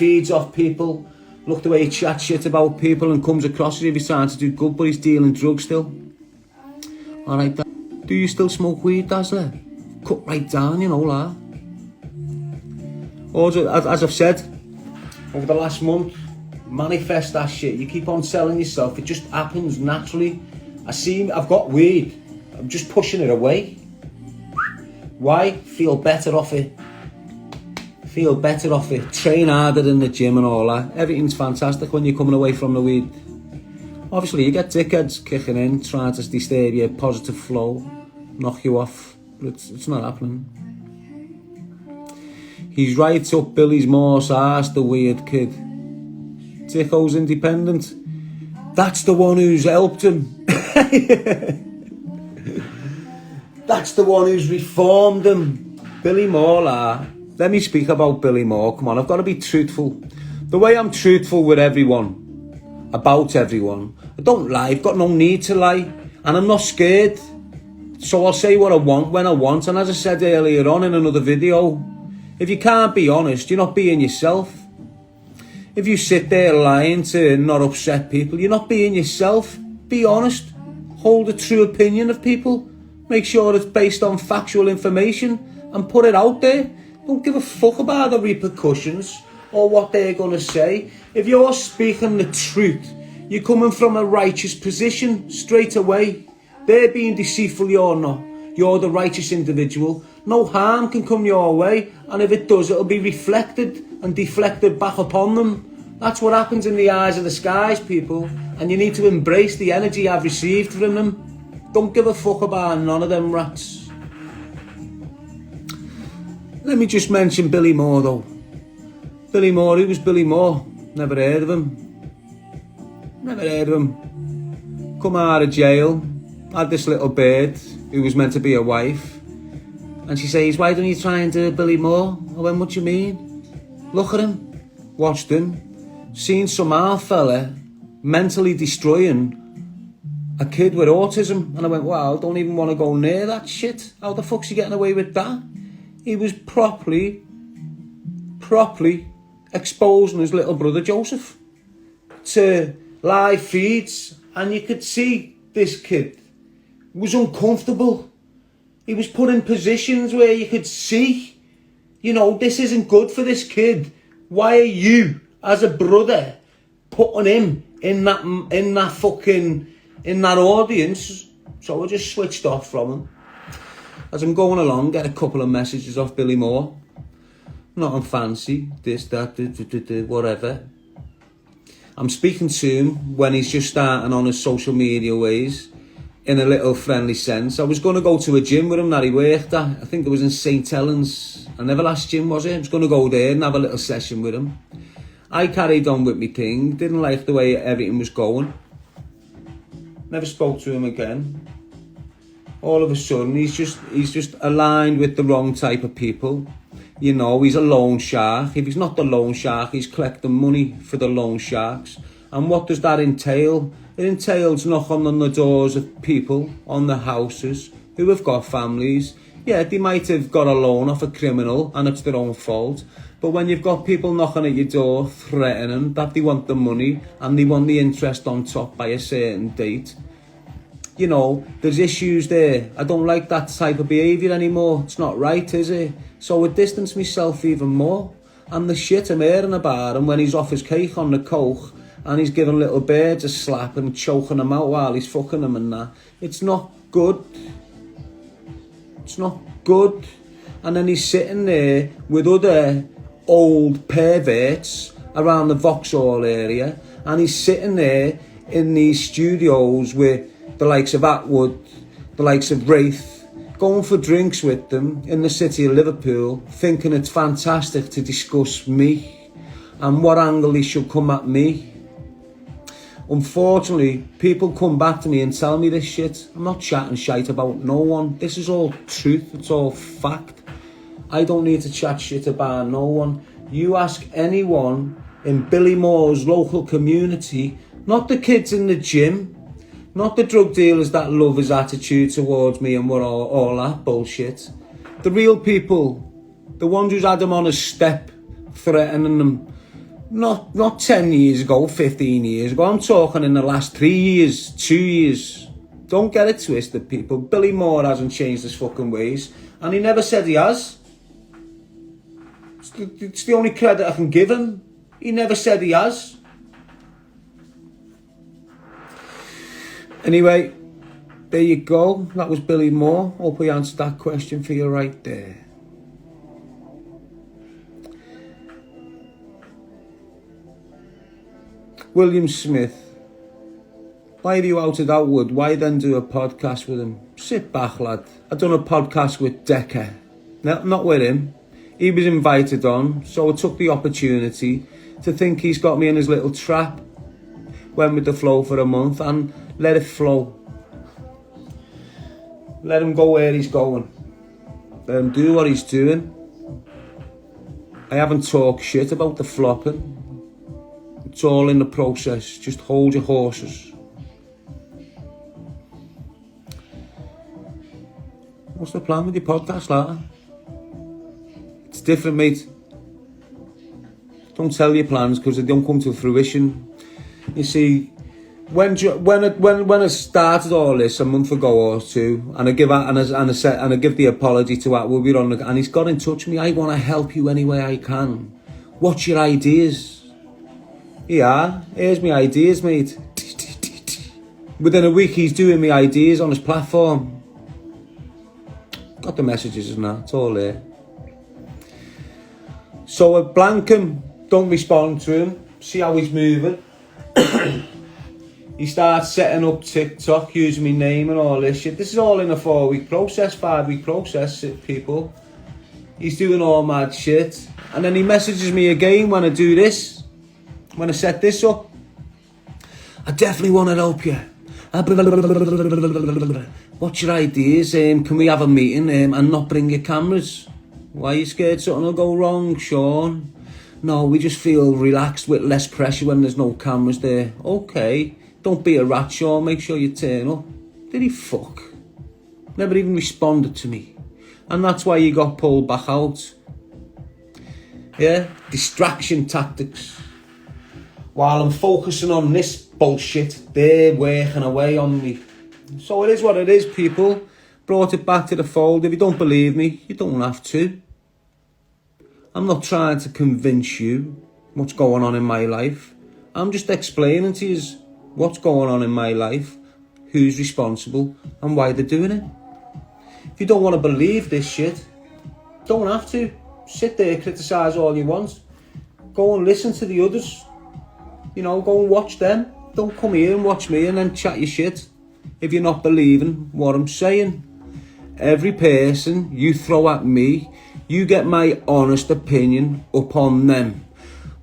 feeds off people. Look the way he chats shit about people and comes across as if he's trying to do good, but he's dealing drugs still. Alright, do you still smoke weed, Dazzler? Cut right down, you know, like. Also, as I've said, over the last month, manifest that shit. You keep on selling yourself, it just happens naturally. I've got weed, I'm just pushing it away. Why? Feel better off it. Feel better off it. Train harder in the gym and all that. Everything's fantastic when you're coming away from the weed. Obviously, you get dickheads kicking in, trying to disturb your positive flow, knock you off. But it's not happening. He's right up Billy's Morse arse, the weird kid. Dicko's independent. That's the one who's helped him. That's the one who's reformed him. Billy Moore, let me speak about Billy Moore. Come on, I've got to be truthful. The way I'm truthful with everyone, about everyone. I don't lie, I've got no need to lie. And I'm not scared. So I'll say what I want when I want. And as I said earlier on in another video, if you can't be honest, you're not being yourself. If you sit there lying to not upset people, you're not being yourself. Be honest. Hold a true opinion of people. Make sure it's based on factual information and put it out there. Don't give a fuck about the repercussions or what they're going to say. If you're speaking the truth, you're coming from a righteous position straight away. They're being deceitful, you're not. You're the righteous individual. No harm can come your way, and if it does, it'll be reflected and deflected back upon them. That's what happens in the eyes of the skies, people, and you need to embrace the energy I've received from them. Don't give a fuck about none of them rats. Let me just mention Billy Moore though. Billy Moore, who was Billy Moore? Never heard of him. Never heard of him. Come out of jail, had this little bird who was meant to be a wife. And she says, why don't you try and do Billy Moore? I went, what do you mean? Look at him, watched him, seen some old fella mentally destroying a kid with autism, and I went, wow, I don't even want to go near that shit. How the fuck's he getting away with that? He was properly exposing his little brother Joseph to live feeds, and you could see this kid was uncomfortable. He was put in positions where you could see, you know, this isn't good for this kid. Why are you, as a brother, putting him in that audience? So I just switched off from him. As I'm going along, get a couple of messages off Billy Moore. Nothing fancy, this, that, whatever. I'm speaking to him when he's just starting on his social media ways, in a little friendly sense. I was going to go to a gym with him that he worked at. I think it was in St. Helens. I never last gym, was it? I was going to go there and have a little session with him. I carried on with my thing. Didn't like the way everything was going. Never spoke to him again. All of a sudden, he's just aligned with the wrong type of people. You know, he's a loan shark. If he's not the loan shark, he's collecting money for the loan sharks. And what does that entail? It entails knocking on the doors of people, on the houses, who have got families. Yeah, they might have got a loan off a criminal, and it's their own fault. But when you've got people knocking at your door, threatening that they want the money, and they want the interest on top by a certain date, you know, there's issues there. I don't like that type of behaviour anymore. It's not right, is it? So I distance myself even more. And the shit I'm hearing about him when he's off his cake on the coke and he's giving little birds a slap and choking them out while he's fucking them and that. It's not good. It's not good. And then he's sitting there with other old perverts around the Vauxhall area, and he's sitting there in these studios with the likes of Atwood, the likes of Wraith, going for drinks with them in the city of Liverpool, thinking it's fantastic to discuss me and what angle he should come at me. Unfortunately, people come back to me and tell me this shit. I'm not chatting shite about no one. This is all truth, it's all fact. I don't need to chat shit about no one. You ask anyone in Billy Moore's local community, not the kids in the gym, not the drug dealers that love his attitude towards me and what all that bullshit. The real people, the ones who's had him on a step, threatening them, Not 10 years ago, 15 years ago. I'm talking in the last 3 years, 2 years. Don't get it twisted, people. Billy Moore hasn't changed his fucking ways. And he never said he has. It's the only credit I can give him. He never said he has. Anyway, there you go. That was Billy Moore. Hope we answered that question for you right there. William Smith. Why are you out at Atwood? Why then do a podcast with him? Sit back, lad. I done a podcast with Decker. No, not with him. He was invited on, so I took the opportunity to think he's got me in his little trap. Went with the flow for a month and let it flow. Let him go where he's going. Let him do what he's doing. I haven't talked shit about the flopping. It's all in the process. Just hold your horses. What's the plan with your podcast, lad? It's different, mate. Don't tell your plans because they don't come to fruition. You see, when I started all this a month ago or two, and I give the apology to Atwood, and he's got in touch with me. I want to help you any way I can. What's your ideas? Yeah, here's my ideas, mate. Within a week, he's doing my ideas on his platform. Got the messages and that, it's all there. So I blank him, don't respond to him, see how he's moving. He starts setting up TikTok, using my name and all this shit. This is all in a 4-week process, 5-week process, people. He's doing all mad shit. And then he messages me again when I do this, when I set this up. I definitely want to help you. What's your ideas? Can we have a meeting and not bring your cameras? Why are you scared something will go wrong, Shaun? No, we just feel relaxed with less pressure when there's no cameras there. Okay, don't be a rat, Shaun. Make sure you turn up. Did he fuck? Never even responded to me. And that's why you got pulled back out. Yeah, distraction tactics. While I'm focusing on this bullshit, they're working away on me. So it is what it is, people. Brought it back to the fold. If you don't believe me, you don't have to. I'm not trying to convince you what's going on in my life. I'm just explaining to you what's going on in my life, who's responsible, and why they're doing it. If you don't want to believe this shit, don't have to. Sit there, criticise all you want. Go and listen to the others. You know, go and watch them. Don't come here and watch me and then chat your shit if you're not believing what I'm saying. Every person you throw at me, you get my honest opinion upon them.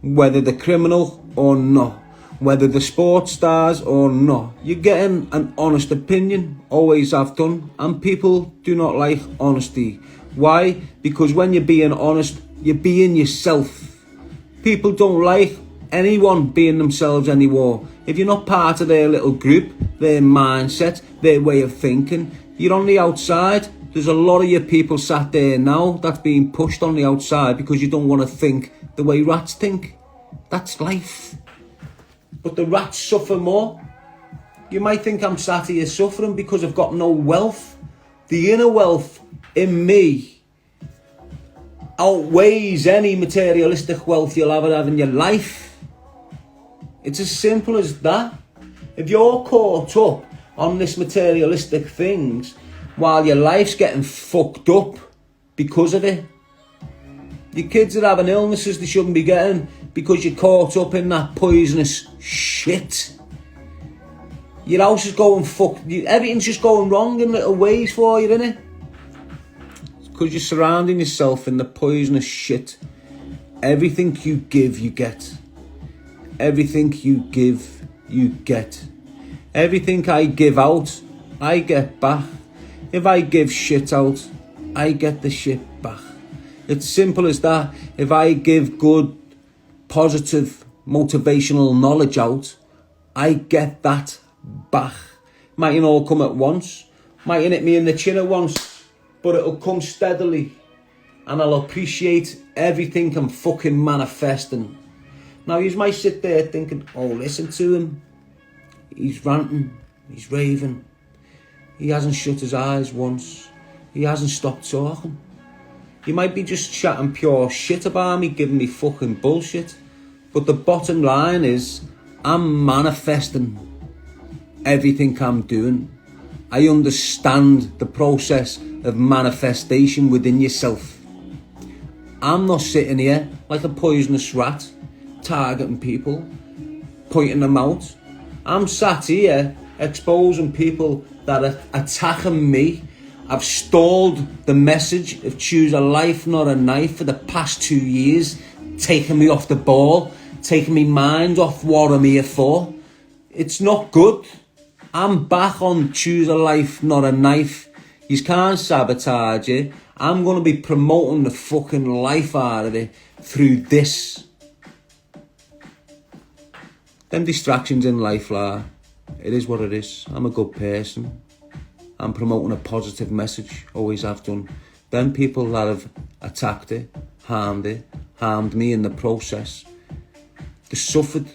Whether they're criminal or not. Whether they're sports stars or not. You're getting an honest opinion. Always have done. And people do not like honesty. Why? Because when you're being honest, you're being yourself. People don't like anyone being themselves anymore. If you're not part of their little group, their mindset, their way of thinking, you're on the outside. There's a lot of your people sat there now that's being pushed on the outside because you don't want to think the way rats think. That's life. But the rats suffer more. You might think I'm sat here suffering because I've got no wealth. The inner wealth in me outweighs any materialistic wealth you'll ever have in your life. It's as simple as that. If you're caught up on this materialistic things while your life's getting fucked up because of it, your kids are having illnesses they shouldn't be getting because you're caught up in that poisonous shit. Your house is going fucked. Everything's just going wrong in little ways for you, innit? It's because you're surrounding yourself in the poisonous shit. Everything you give, you get. Everything you give, you get. Everything I give out, I get back. If I give shit out, I get the shit back. It's simple as that. If I give good, positive, motivational knowledge out, I get that back. Mightn't all come at once. Mightn't hit me in the chin at once. But it'll come steadily. And I'll appreciate everything I'm fucking manifesting. Now, you might sit there thinking, oh, listen to him. He's ranting, he's raving. He hasn't shut his eyes once. He hasn't stopped talking. You might be just chatting pure shit about me, giving me fucking bullshit. But the bottom line is, I'm manifesting everything I'm doing. I understand the process of manifestation within yourself. I'm not sitting here like a poisonous rat, targeting people, pointing them out. I'm sat here exposing people that are attacking me. I've stalled the message of choose a life, not a knife for the past 2 years, taking me off the ball, taking me mind off what I'm here for. It's not good. I'm back on choose a life, not a knife. You can't sabotage it. I'm going to be promoting the fucking life out of it through this. Them distractions in life, it is what it is. I'm a good person. I'm promoting a positive message, always have done. Them people that have attacked it, harmed me in the process, they suffered